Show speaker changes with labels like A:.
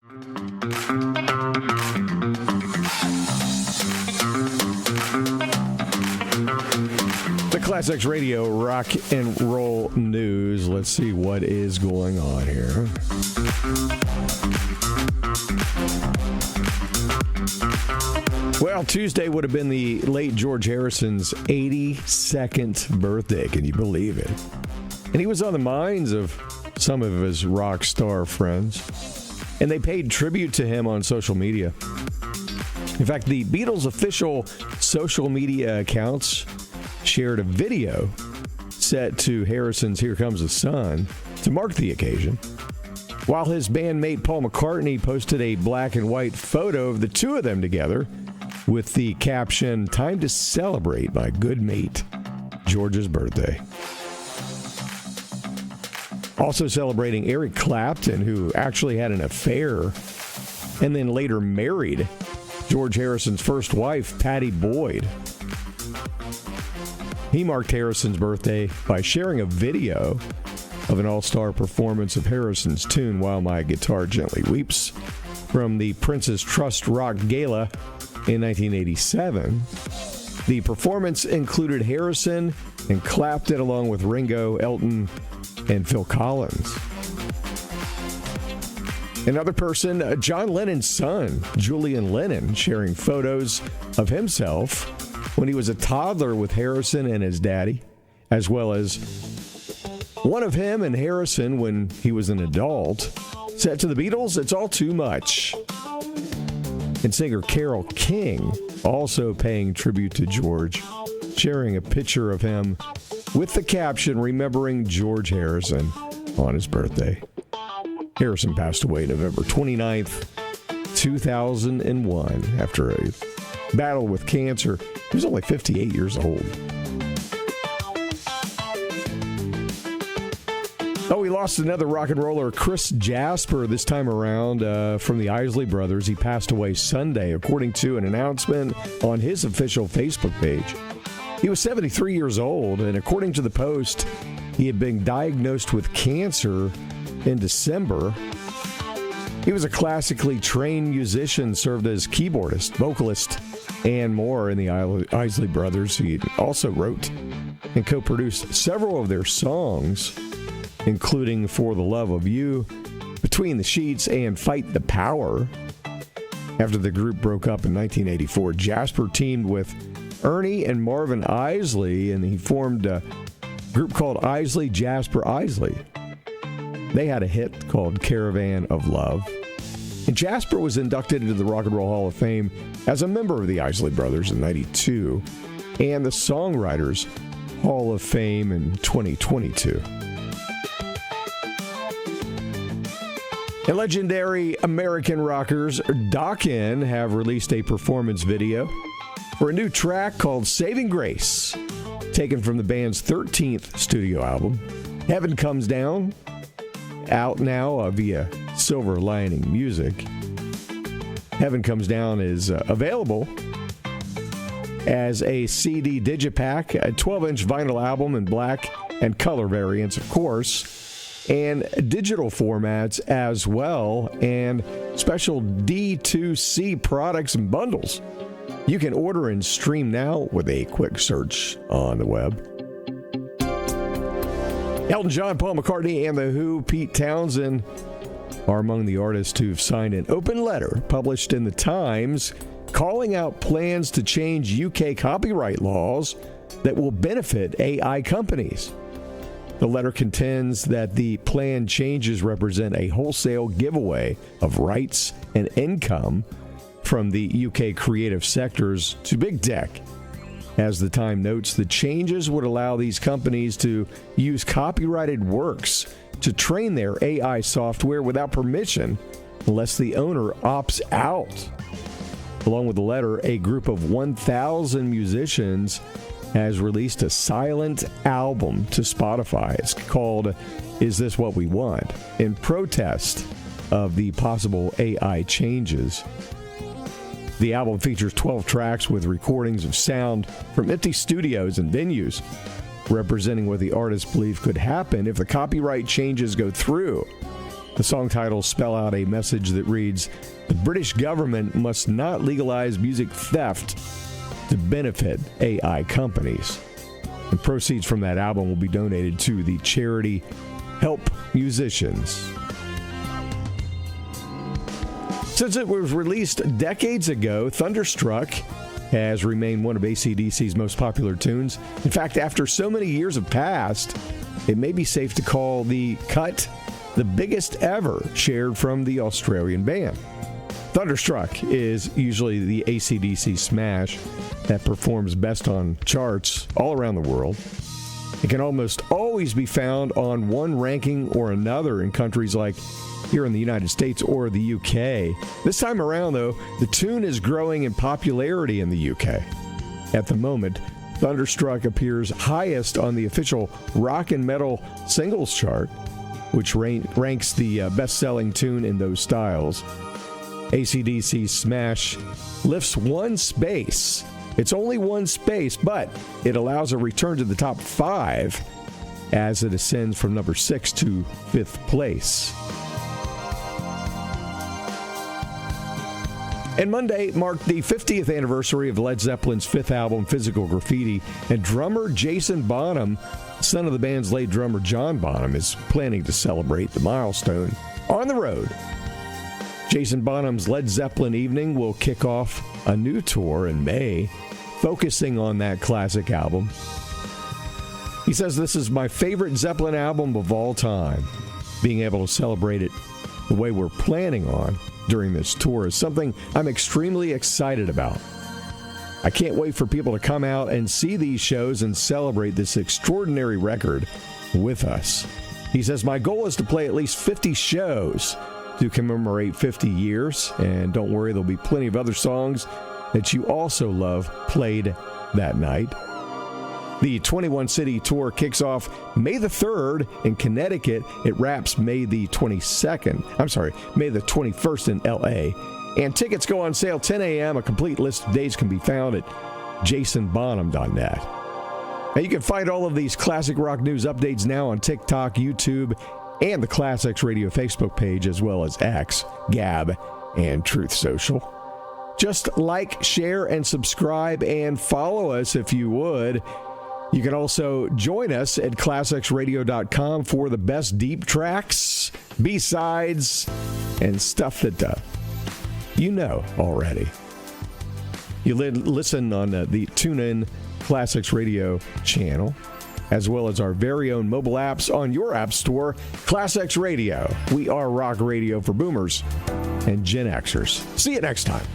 A: The ClassX Radio Rock and Roll News. Let's see what is going on here. Well, Tuesday would have been the late George Harrison's 82nd birthday. Can you believe it? And he was on the minds of some of his rock star friends. And they paid tribute to him on social media. In fact, the Beatles' official social media accounts shared a video set to Harrison's Here Comes the Sun to mark the occasion, while his bandmate Paul McCartney posted a black and white photo of the two of them together with the caption, "Time to celebrate my good mate, George's birthday." Also celebrating Eric Clapton, who actually had an affair and then later married George Harrison's first wife, Pattie Boyd. He marked Harrison's birthday by sharing a video of an all-star performance of Harrison's tune, While My Guitar Gently Weeps, from the Prince's Trust Rock Gala in 1987. The performance included Harrison and Clapton along with Ringo, Elton, and Phil Collins. Another person, John Lennon's son, Julian Lennon, sharing photos of himself when he was a toddler with Harrison and his daddy, as well as one of him and Harrison when he was an adult. Set to the Beatles, It's All Too Much. And singer Carole King also paying tribute to George, sharing a picture of him with the caption, Remembering George Harrison on his birthday. Harrison passed away November 29th, 2001, after a battle with cancer. He was only 58 years old. Oh, we lost another rock and roller, Chris Jasper, this time around from the Isley Brothers. He passed away Sunday, according to an announcement on his official Facebook page. He was 73 years old, and according to the Post, he had been diagnosed with cancer in December. He was a classically trained musician, served as keyboardist, vocalist, and more in the Isley Brothers. He also wrote and co-produced several of their songs, including For the Love of You, Between the Sheets, and Fight the Power. After the group broke up in 1984, Jasper teamed with Ernie and Marvin Isley, and he formed a group called Isley Jasper Isley. They had a hit called Caravan of Love. And Jasper was inducted into the Rock and Roll Hall of Fame as a member of the Isley Brothers in 92 and the Songwriters Hall of Fame in 2022. And legendary American rockers Dokken have released a performance video for a new track called Saving Grace, taken from the band's 13th studio album, Heaven Comes Down, out now via Silver Lining Music. Heaven Comes Down is available as a CD digipack, a 12-inch vinyl album in black and color variants, of course, and digital formats as well, and special D2C products and bundles. You can order and stream now with a quick search on the web. Elton John, Paul McCartney, and The Who, Pete Townsend are among the artists who've signed an open letter published in the Times calling out plans to change UK copyright laws that will benefit AI companies. The letter contends that the planned changes represent a wholesale giveaway of rights and income from the UK creative sectors to big tech. As the Time notes, the changes would allow these companies to use copyrighted works to train their AI software without permission unless the owner opts out. Along with the letter, a group of 1,000 musicians has released a silent album to Spotify. It's called Is This What We Want? In protest of the possible AI changes. The album features 12 tracks with recordings of sound from empty studios and venues, representing what the artists believe could happen if the copyright changes go through. The song titles spell out a message that reads, "The British government must not legalize music theft to benefit AI companies." And proceeds from that album will be donated to the charity Help Musicians. Since it was released decades ago, Thunderstruck has remained one of AC/DC's most popular tunes. In fact, after so many years have passed, it may be safe to call the cut the biggest ever shared from the Australian band. Thunderstruck is usually the AC/DC smash that performs best on charts all around the world. It can almost always be found on one ranking or another in countries like here in the United States or the UK. This time around, though, the tune is growing in popularity in the UK. At the moment, Thunderstruck appears highest on the official rock and metal singles chart, which ranks the best-selling tune in those styles. AC/DC's Smash lifts one space. It's only one space, but it allows a return to the top 5 as it ascends from number 6 to 5th place. And Monday marked the 50th anniversary of Led Zeppelin's 5th album, Physical Graffiti, and drummer Jason Bonham, son of the band's late drummer John Bonham, is planning to celebrate the milestone on the road. Jason Bonham's Led Zeppelin Evening will kick off a new tour in May, focusing on that classic album. He says, "This is my favorite Zeppelin album of all time. Being able to celebrate it the way we're planning on during this tour is something I'm extremely excited about. I can't wait for people to come out and see these shows and celebrate this extraordinary record with us." He says, "My goal is to play at least 50 shows to commemorate 50 years, and don't worry, there'll be plenty of other songs that you also love played that night." The 21-city tour kicks off May the 3rd in Connecticut. It wraps May the 21st in L.A. And tickets go on sale 10 a.m. A complete list of dates can be found at jasonbonham.net. Now, you can find all of these classic rock news updates now on TikTok, YouTube, and the ClassX Radio Facebook page, as well as X, Gab, and Truth Social. Just like, share, and subscribe, and follow us if you would. You can also join us at ClassXradio.com for the best deep tracks, B-sides, and stuff that you know already. You listen on the TuneIn ClassX Radio channel, as well as our very own mobile apps on your app store. ClassX Radio. We are rock radio for boomers and Gen Xers. See you next time.